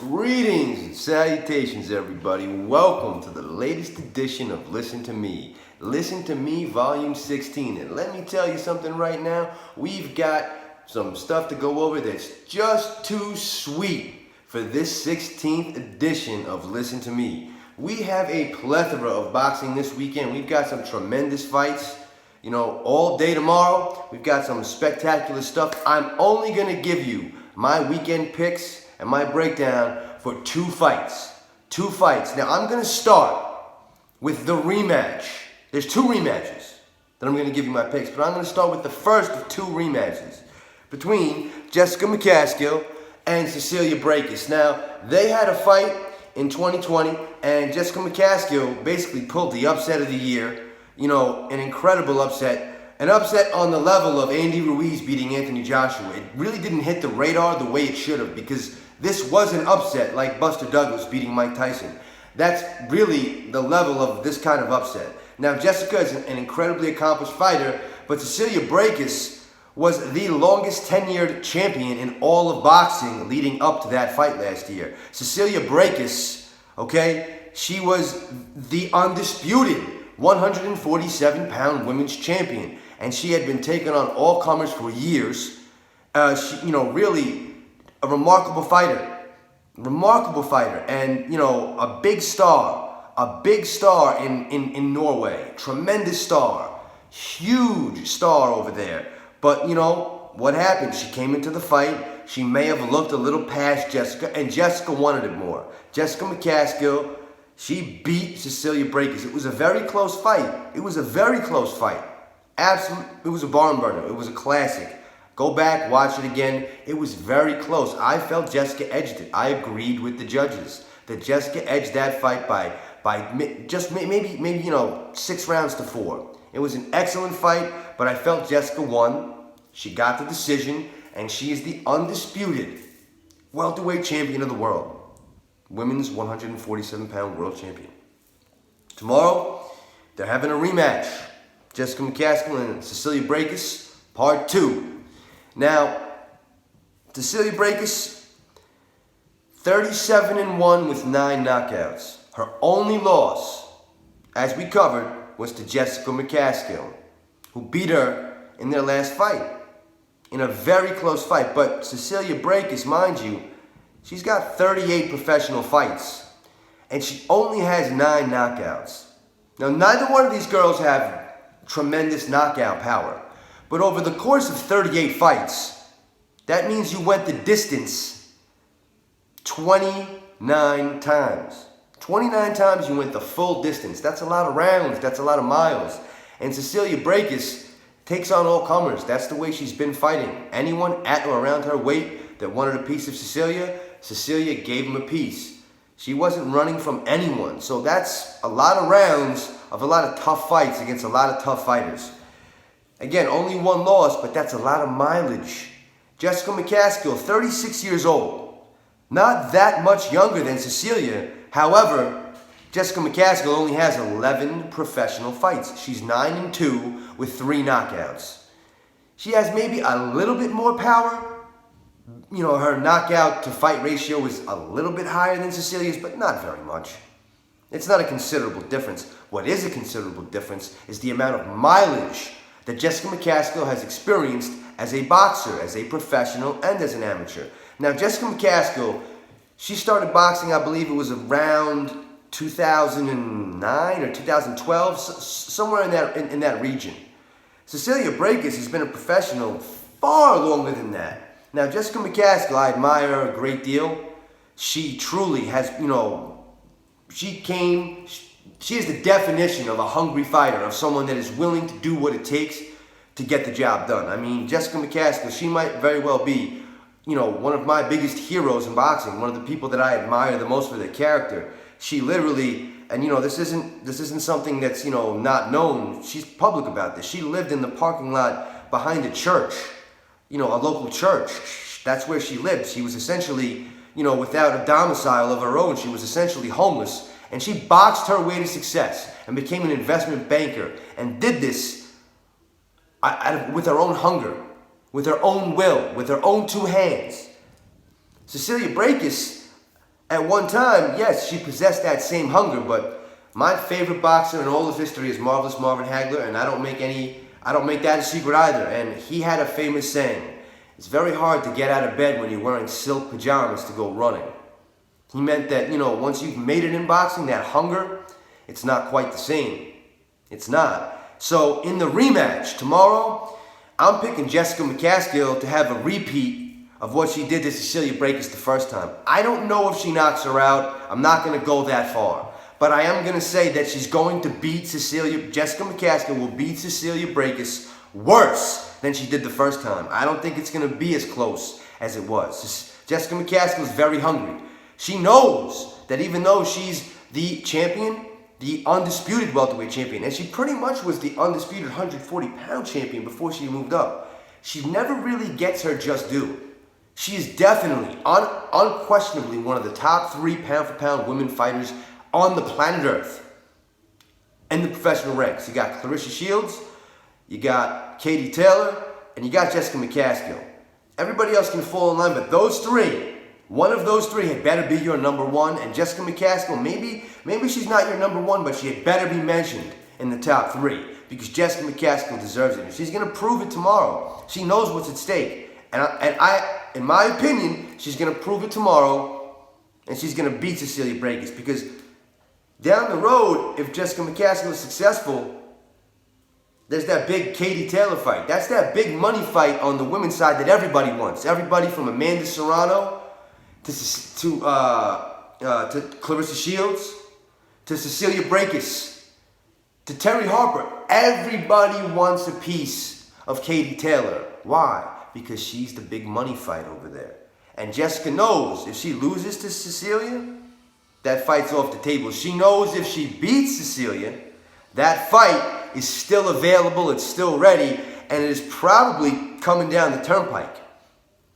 Greetings and salutations, everybody. Welcome to the latest edition of Listen to Me. Listen to Me, Volume 16. And let me tell you something right now. We've got some stuff to go over that's just too sweet for this 16th edition of Listen to Me. We have a plethora of boxing this weekend. We've got some tremendous fights. All day tomorrow, we've got some spectacular stuff. I'm only going to give you my weekend picks and my breakdown for two fights. Now, I'm going to start with the rematch. There's two rematches that I'm going to give you my picks, but I'm going to start with the first of two rematches between Jessica McCaskill and Cecilia Brækhus. Now, they had a fight in 2020, and Jessica McCaskill basically pulled the upset of the year. An incredible upset. An upset on the level of Andy Ruiz beating Anthony Joshua. It really didn't hit the radar the way it should have, because this was an upset like Buster Douglas beating Mike Tyson. That's really the level of this kind of upset. Now, Jessica is an incredibly accomplished fighter, but Cecilia Brækhus was the longest tenured champion in all of boxing leading up to that fight last year. Cecilia Brækhus, she was the undisputed 147-pound women's champion, and she had been taking on all comers for years. Really a remarkable fighter, and a big star in Norway, tremendous star, huge star over there. But what happened? She came into the fight. She may have looked a little past Jessica, and Jessica wanted it more. Jessica McCaskill, she beat Cecilia Brækhus. It was a very close fight. Absolutely, it was a barn burner. It was a classic. Go back, watch it again. It was very close. I felt Jessica edged it. I agreed with the judges that Jessica edged that fight by just maybe 6 rounds to 4. It was an excellent fight, but I felt Jessica won. She got the decision, and she is the undisputed welterweight champion of the world. Women's 147-pound world champion. Tomorrow, they're having a rematch. Jessica McCaskill and Cecilia Brækhus, part 2. Now, Cecilia Brækhus, 37-1 with 9 knockouts. Her only loss, as we covered, was to Jessica McCaskill, who beat her in their last fight, in a very close fight. But Cecilia Brækhus, mind you, she's got 38 professional fights, and she only has 9 knockouts. Now, neither one of these girls have tremendous knockout power, but over the course of 38 fights, that means you went the distance 29 times. 29 times you went the full distance. That's a lot of rounds. That's a lot of miles. And Cecilia Brækhus takes on all comers. That's the way she's been fighting. Anyone at or around her weight that wanted a piece of Cecilia gave him a piece. She wasn't running from anyone. So that's a lot of rounds of a lot of tough fights against a lot of tough fighters. Again, only 1 loss, but that's a lot of mileage. Jessica McCaskill, 36 years old. Not that much younger than Cecilia. However, Jessica McCaskill only has 11 professional fights. She's 9-2 with 3 knockouts. She has maybe a little bit more power. Her knockout to fight ratio is a little bit higher than Cecilia's, but not very much. It's not a considerable difference. What is a considerable difference is the amount of mileage that Jessica McCaskill has experienced as a boxer, as a professional, and as an amateur. Now, Jessica McCaskill, she started boxing, I believe it was around 2009 or 2012, somewhere in that region. Cecilia Brækhus has been a professional far longer than that. Now, Jessica McCaskill, I admire her a great deal. She truly has, she is the definition of a hungry fighter, of someone that is willing to do what it takes to get the job done. I mean, Jessica McCaskill, she might very well be, one of my biggest heroes in boxing, one of the people that I admire the most for their character. She literally, and this isn't something that's, not known. She's public about this. She lived in the parking lot behind a church. A local church. That's where she lived. She was essentially, without a domicile of her own. She was essentially homeless. And she boxed her way to success and became an investment banker and did this with her own hunger, with her own will, with her own 2 hands. Cecilia Brækhus, At one time, yes, she possessed that same hunger, but my favorite boxer in all of history is Marvelous Marvin Hagler, and I don't make that a secret either. And he had a famous saying, it's very hard to get out of bed when you're wearing silk pajamas to go running. He meant that, once you've made it in boxing, that hunger, it's not quite the same. It's not. So in the rematch tomorrow, I'm picking Jessica McCaskill to have a repeat of what she did to Cecilia Brækhus the first time. I don't know if she knocks her out. I'm not going to go that far. But I am going to say that she's going to beat Jessica McCaskill will beat Cecilia Brækhus worse than she did the first time. I don't think it's going to be as close as it was. Jessica McCaskill is very hungry. She knows that even though she's the champion, the undisputed welterweight champion, and she pretty much was the undisputed 140-pound champion before she moved up, she never really gets her just due. She is definitely, unquestionably, one of the top 3 pound-for-pound women fighters on the planet Earth in the professional ranks. You got Clarissa Shields, you got Katie Taylor, and you got Jessica McCaskill. Everybody else can fall in line, but those 3, one of those 3 had better be your number 1, and Jessica McCaskill, maybe she's not your number 1, but she had better be mentioned in the top 3, because Jessica McCaskill deserves it. And she's going to prove it tomorrow. She knows what's at stake. And I, in my opinion, she's going to prove it tomorrow, and she's going to beat Cecilia Brækhus, because down the road, if Jessica McCaskill is successful, there's that big Katie Taylor fight. That's that big money fight on the women's side that everybody wants. Everybody from Amanda Serrano to Clarissa Shields, to Cecilia Brækhus, to Terry Harper. Everybody wants a piece of Katie Taylor. Why? Because she's the big money fight over there. And Jessica knows if she loses to Cecilia, that fight's off the table. She knows if she beats Cecilia, that fight is still available, it's still ready, and it is probably coming down the turnpike.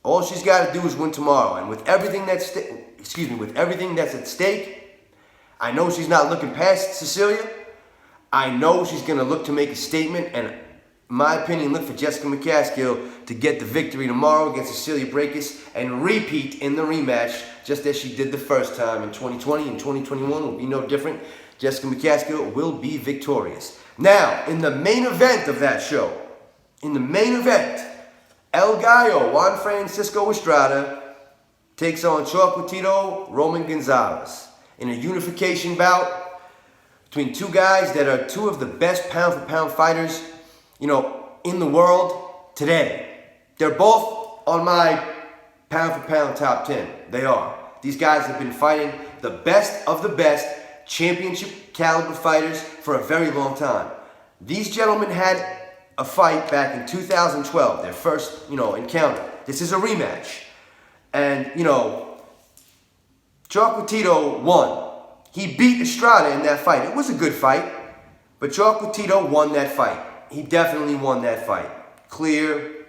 All she's got to do is win tomorrow, and with everything that's at stake, I know she's not looking past Cecilia. I know she's going to look to make a statement, and in my opinion, look for Jessica McCaskill to get the victory tomorrow against Cecilia Brækhus and repeat in the rematch, just as she did the first time in 2020 and 2021 will be no different. Jessica McCaskill will be victorious. Now, in the main event of that show, El Gallo, Juan Francisco Estrada, takes on Chocolatito, Roman Gonzalez in a unification bout between 2 guys that are 2 of the best pound-for-pound fighters, in the world today. They're both on my pound-for-pound top 10. They are. These guys have been fighting the best of the best championship caliber fighters for a very long time. These gentlemen had a fight back in 2012, their first, encounter. This is a rematch. And, Chocolatito won. He beat Estrada in that fight. It was a good fight, but Chocolatito won that fight. He definitely won that fight. Clear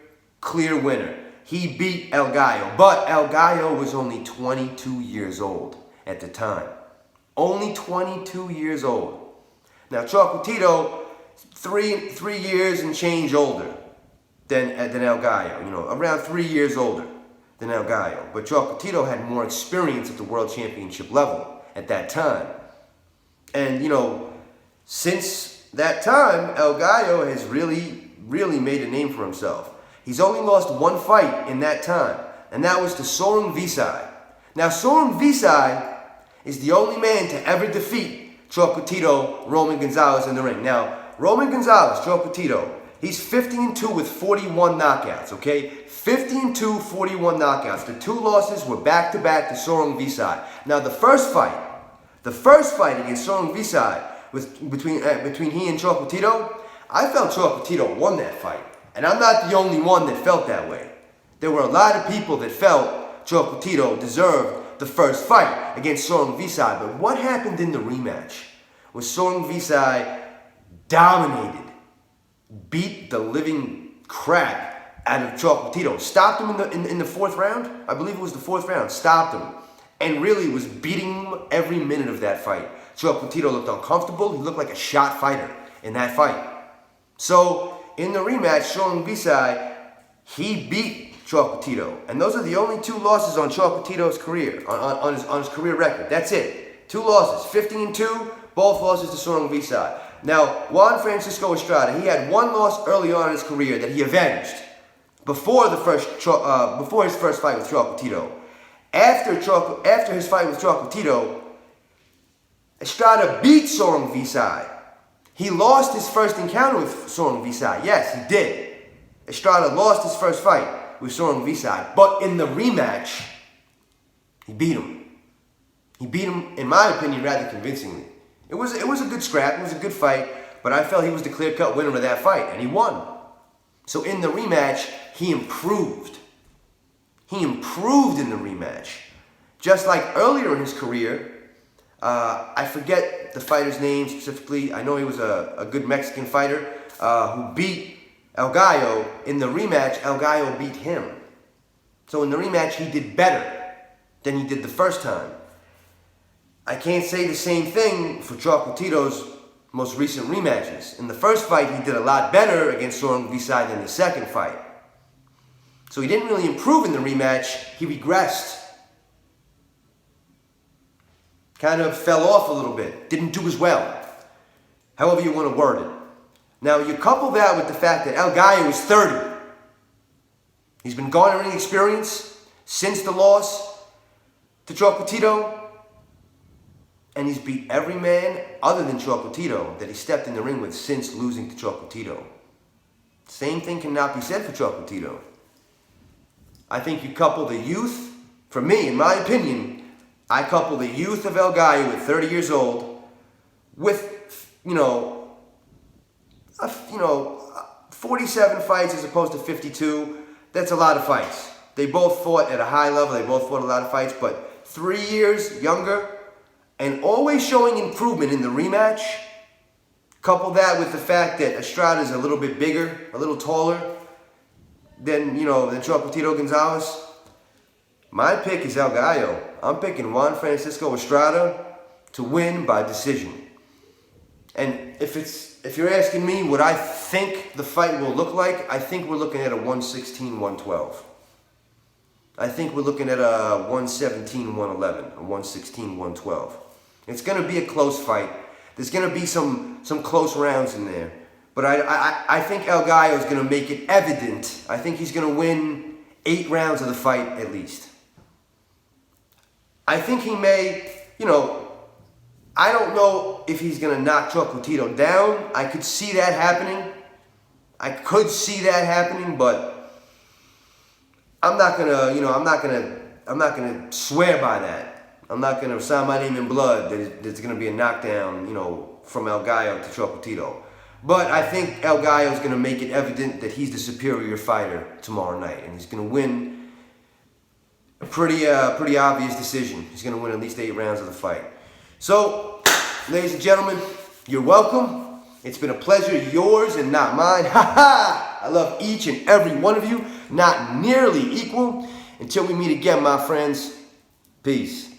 winner. He beat El Gallo, but El Gallo was only 22 years old at the time. Only 22 years old. Now, Chocolatito, three years and change older than El Gallo. Around 3 years older than El Gallo. But Chocolatito had more experience at the world championship level at that time. And, since that time, El Gallo has really made a name for himself. He's only lost 1 fight in that time, and that was to Soren Visai. Now, Soren Visai is the only man to ever defeat Chocolatito, Roman Gonzalez in the ring. Now, Roman Gonzalez, Chocolatito, he's 50-2 with 41 knockouts, okay? 50-2, 41 knockouts. The 2 losses were back-to-back to Soren Visai. Now, the first fight against Soren Visai, between he and Chocolatito, I felt Chocolatito won that fight. And I'm not the only one that felt that way. There were a lot of people that felt Chocolatito deserved the first fight against Soren Visai. But what happened in the rematch was Soren Visai dominated, beat the living crap out of Chocolatito, stopped him in the 4th round. I believe it was the 4th round. Stopped him and really was beating him every minute of that fight. Chocolatito looked uncomfortable. He looked like a shot fighter in that fight. So in the rematch, Soren Visai, he beat Chocolatito. And those are the only 2 losses on Chocolatito's career, on his career record. That's it. 2 losses, 15-2, both losses to Sor Rungvisai. Now, Juan Francisco Estrada, he had 1 loss early on in his career that he avenged before his first fight with Chocolatito. After his fight with Chocolatito, Estrada beat Sor Rungvisai. He lost his first encounter with Sor Rungvisai. Yes, he did. Estrada lost his first fight with Sor Rungvisai, but in the rematch, he beat him. He beat him, in my opinion, rather convincingly. It was a good scrap, it was a good fight, but I felt he was the clear-cut winner of that fight, and he won. So in the rematch, he improved. He improved in the rematch. Just like earlier in his career, I forget the fighter's name specifically. I know he was a good Mexican fighter who beat El Gallo. In the rematch, El Gallo beat him. So in the rematch, he did better than he did the first time. I can't say the same thing for Chocolatito's most recent rematches. In the first fight, he did a lot better against Sor Rungvisai than the second fight. So he didn't really improve in the rematch. He regressed. Kind of fell off a little bit. Didn't do as well. However you want to word it. Now, you couple that with the fact that El Gallo is 30. He's been garnering experience since the loss to Chocolatito. And he's beat every man other than Chocolatito that he stepped in the ring with since losing to Chocolatito. Same thing cannot be said for Chocolatito. I think you couple the youth, for me, in my opinion, I couple the youth of El Gallo at 30 years old with, 47 fights as opposed to 52. That's a lot of fights. They both fought at a high level. They both fought a lot of fights, but 3 years younger and always showing improvement in the rematch. Couple that with the fact that Estrada is a little bit bigger, a little taller than Chocolatito Gonzalez. My pick is El Gallo. I'm picking Juan Francisco Estrada to win by decision. And if you're asking me what I think the fight will look like, I think we're looking at a 116-112. I think we're looking at a 117-111, a 116-112. It's going to be a close fight. There's going to be some close rounds in there. But I think El Gallo is going to make it evident. I think he's going to win 8 rounds of the fight at least. I think he may, I don't know if he's going to knock Chocolatito down. I could see that happening. But I'm not going to, I'm not going to swear by that. I'm not going to sign my name in blood that there's going to be a knockdown, from El Gallo to Chocolatito. But I think El Gallo is going to make it evident that he's the superior fighter tomorrow night, and he's going to win a pretty obvious decision. He's going to win at least 8 rounds of the fight. So, ladies and gentlemen, you're welcome. It's been a pleasure, yours and not mine. I love each and every one of you, not nearly equal. Until we meet again, my friends, peace.